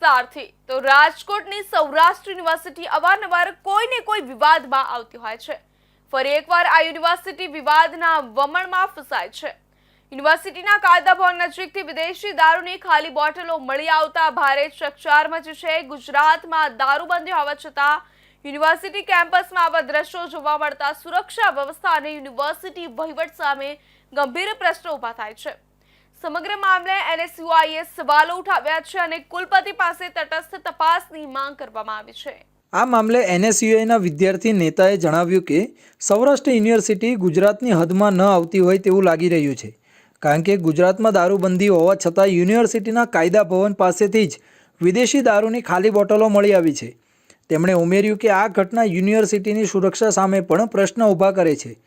વિસ્તારથી તો રાજકોટની સૌરાષ્ટ્ર યુનિવર્સિટી અવારનવાર કોઈને કોઈ વિવાદમાં આવતી હોય છે। ફરી એકવાર આ યુનિવર્સિટી વિવાદના વમણમાં ફસાય છે। યુનિવર્સિટીના કાયદા ભવન નજીકથી વિદેશી દારૂની ખાલી બોટલો મળી આવતા ભારે ચકચાર મચી છે। ગુજરાતમાં દારૂબંધી હોવા છતાં યુનિવર્સિટી કેમ્પસમાં આવા દ્રશ્યો જોવા મળતા સુરક્ષા વ્યવસ્થા અને યુનિવર્સિટી વહીવટ સામે ગંભીર પ્રશ્નો ઊભા થાય છે। સમગ્ર મામલે એનએસયુઆઈએ સવાલો ઉઠાવ્યા છે અને કુલપતિ પાસે તટસ્થ તપાસની માંગ કરવામાં આવી છે। આ મામલે એનએસયુઆઈના વિદ્યાર્થી નેતાએ જણાવ્યું કે સૌરાષ્ટ્ર યુનિવર્સિટી ગુજરાતની હદમાં ન આવતી હોય તેવું લાગી રહ્યું છે, કારણ કે ગુજરાતમાં દારૂબંધી હોવા છતાં યુનિવર્સિટીના કાયદા ભવન પાસેથી જ વિદેશી દારૂની ખાલી બોટલો મળી આવી છે। તેમણે ઉમેર્યું કે આ ઘટના યુનિવર્સિટીની સુરક્ષા સામે પણ પ્રશ્ન ઊભા કરે છે।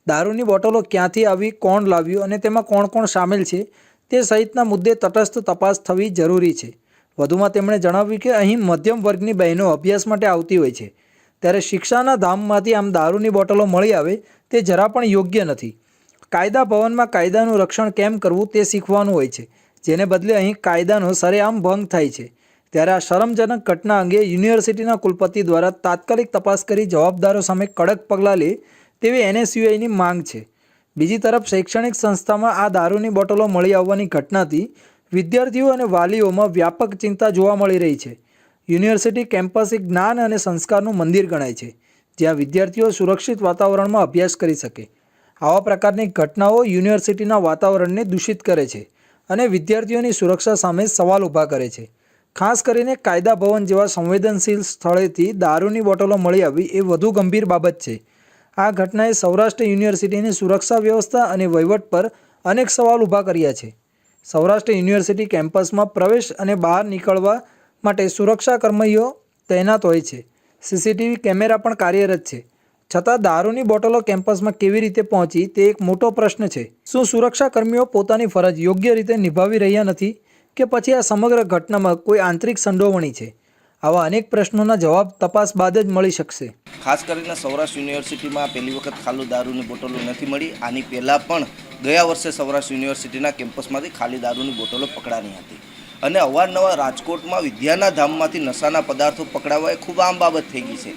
દારૂની બોટલો ક્યાંથી આવી, કોણ લાવ્યું અને તેમાં કોણ કોણ સામેલ છે તે સહિતના મુદ્દે તટસ્થ તપાસ થવી જરૂરી છે। વધુમાં તેમણે જણાવ્યું કે અહીં મધ્યમ વર્ગની બહેનો અભ્યાસ માટે આવતી હોય છે, ત્યારે શિક્ષાના ધામમાંથી આમ દારૂની બોટલો મળી આવે તે જરા પણ યોગ્ય નથી। કાયદા ભવનમાં કાયદાનું રક્ષણ કેમ કરવું તે શીખવાનું હોય છે, જેને બદલે અહીં કાયદાનો સરેઆમ ભંગ થાય છે। ત્યારે આ શરમજનક ઘટના અંગે યુનિવર્સિટીના કુલપતિ દ્વારા તાત્કાલિક તપાસ કરી જવાબદારો સામે કડક પગલાં લે તેવી એનએસયુઆઈની માંગ છે। બીજી તરફ શૈક્ષણિક સંસ્થામાં આ દારૂની બોટલો મળી આવવાની ઘટનાથી વિદ્યાર્થીઓ અને વાલીઓમાં વ્યાપક ચિંતા જોવા મળી રહી છે। યુનિવર્સિટી કેમ્પસ એક જ્ઞાન અને સંસ્કારનું મંદિર ગણાય છે, જ્યાં વિદ્યાર્થીઓ સુરક્ષિત વાતાવરણમાં અભ્યાસ કરી શકે। આવા પ્રકારની ઘટનાઓ યુનિવર્સિટીના વાતાવરણને દૂષિત કરે છે અને વિદ્યાર્થીઓની સુરક્ષા સામે સવાલ ઊભા કરે છે। ખાસ કરીને કાયદા ભવન જેવા સંવેદનશીલ સ્થળેથી દારૂની બોટલો મળી આવી એ વધુ ગંભીર બાબત છે। આ ઘટનાએ સૌરાષ્ટ્ર યુનિવર્સિટીની સુરક્ષા વ્યવસ્થા અને વહીવટ પર અનેક સવાલ ઊભા કર્યા છે। સૌરાષ્ટ્ર યુનિવર્સિટી કેમ્પસમાં પ્રવેશ અને બહાર નીકળવા માટે સુરક્ષા કર્મીઓ તૈનાત હોય છે, સીસીટીવી કેમેરા પણ કાર્યરત છે, છતાં દારૂની બોટલો કેમ્પસમાં કેવી રીતે પહોંચી તે એક મોટો પ્રશ્ન છે। શું સુરક્ષા કર્મીઓ પોતાની ફરજ યોગ્ય રીતે નિભાવી રહ્યા નથી કે પછી આ સમગ્ર ઘટનામાં કોઈ આંતરિક સંડોવણી છે? આવા અનેક પ્રશ્નોના જવાબ તપાસ બાદ જ મળી શકશે। ખાસ કરીને સૌરાષ્ટ્ર યુનિવર્સિટીમાં પહેલી વખત ખાલી દારૂની બોટલો નથી મળી। આની પહેલાં પણ ગયા વર્ષે સૌરાષ્ટ્ર યુનિવર્સિટીના કેમ્પસમાંથી ખાલી દારૂની બોટલો પકડાની હતી અને અવારનવાર રાજકોટમાં વિદ્યાના ધામમાંથી નશાના પદાર્થો પકડાવા એ ખૂબ આમ બાબત થઈ ગઈ છે।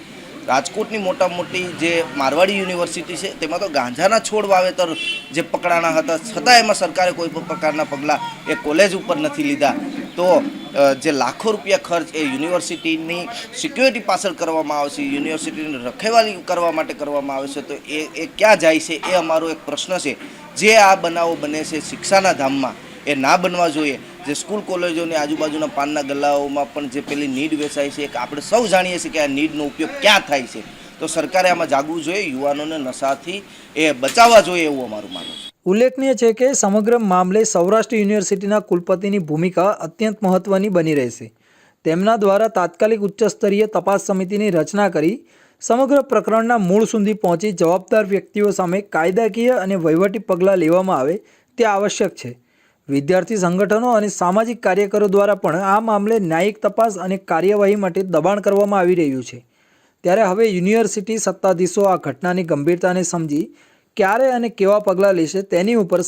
રાજકોટની મોટી જે મારવાડી યુનિવર્સિટી છે તેમાં તો ગાંજાના છોડ વાવેતર જે પકડાના હતા, છતાં એમાં સરકારે કોઈ પણ પ્રકારના પગલાં એ કોલેજ ઉપર નથી લીધા। તો જે લાખો રૂપિયા ખર્ચ એ યુનિવર્સિટીની સિક્યોરિટી પાછળ કરવામાં આવે છે, યુનિવર્સિટીની રખેવાળી કરવા માટે કરવામાં આવે છે, તો એ ક્યાં જાય છે એ અમારો એક પ્રશ્ન છે। જે આ બનાવો બને છે શિક્ષાના ધામમાં એ ના બનવા જોઈએ। જે સ્કૂલ કોલેજોની આજુબાજુના પાનના ગલ્લાઓમાં પણ જે પેલી નીડ વેચાય છે, કે આપણે સૌ જાણીએ છીએ કે આ નીડનો ઉપયોગ ક્યાં થાય છે, તો સરકારે આમાં જાગવું જોઈએ, યુવાનોને નશાથી એ બચાવવા જોઈએ એવું અમારું માનવું છે। ઉલ્લેખનીય છે કે સમગ્ર મામલે સૌરાષ્ટ્ર યુનિવર્સિટીના કુલપતિની ભૂમિકા અત્યંત મહત્વની બની રહેશે। તેમના દ્વારા તાત્કાલિક ઉચ્ચસ્તરીય તપાસ સમિતિની રચના કરી સમગ્ર પ્રકરણના મૂળ સુધી પહોંચી જવાબદાર વ્યક્તિઓ સામે કાયદાકીય અને વહીવટી પગલાં લેવામાં આવે તે આવશ્યક છે। વિદ્યાર્થી સંગઠનો અને સામાજિક કાર્યકરો દ્વારા પણ આ મામલે ન્યાયિક તપાસ અને કાર્યવાહી માટે દબાણ કરવામાં આવી રહ્યું છે। ત્યારે હવે યુનિવર્સિટી સત્તાધીશો આ ઘટનાની ગંભીરતાને સમજી ક્યારે અને કેવા પગલાં લેશે તેની ઉપર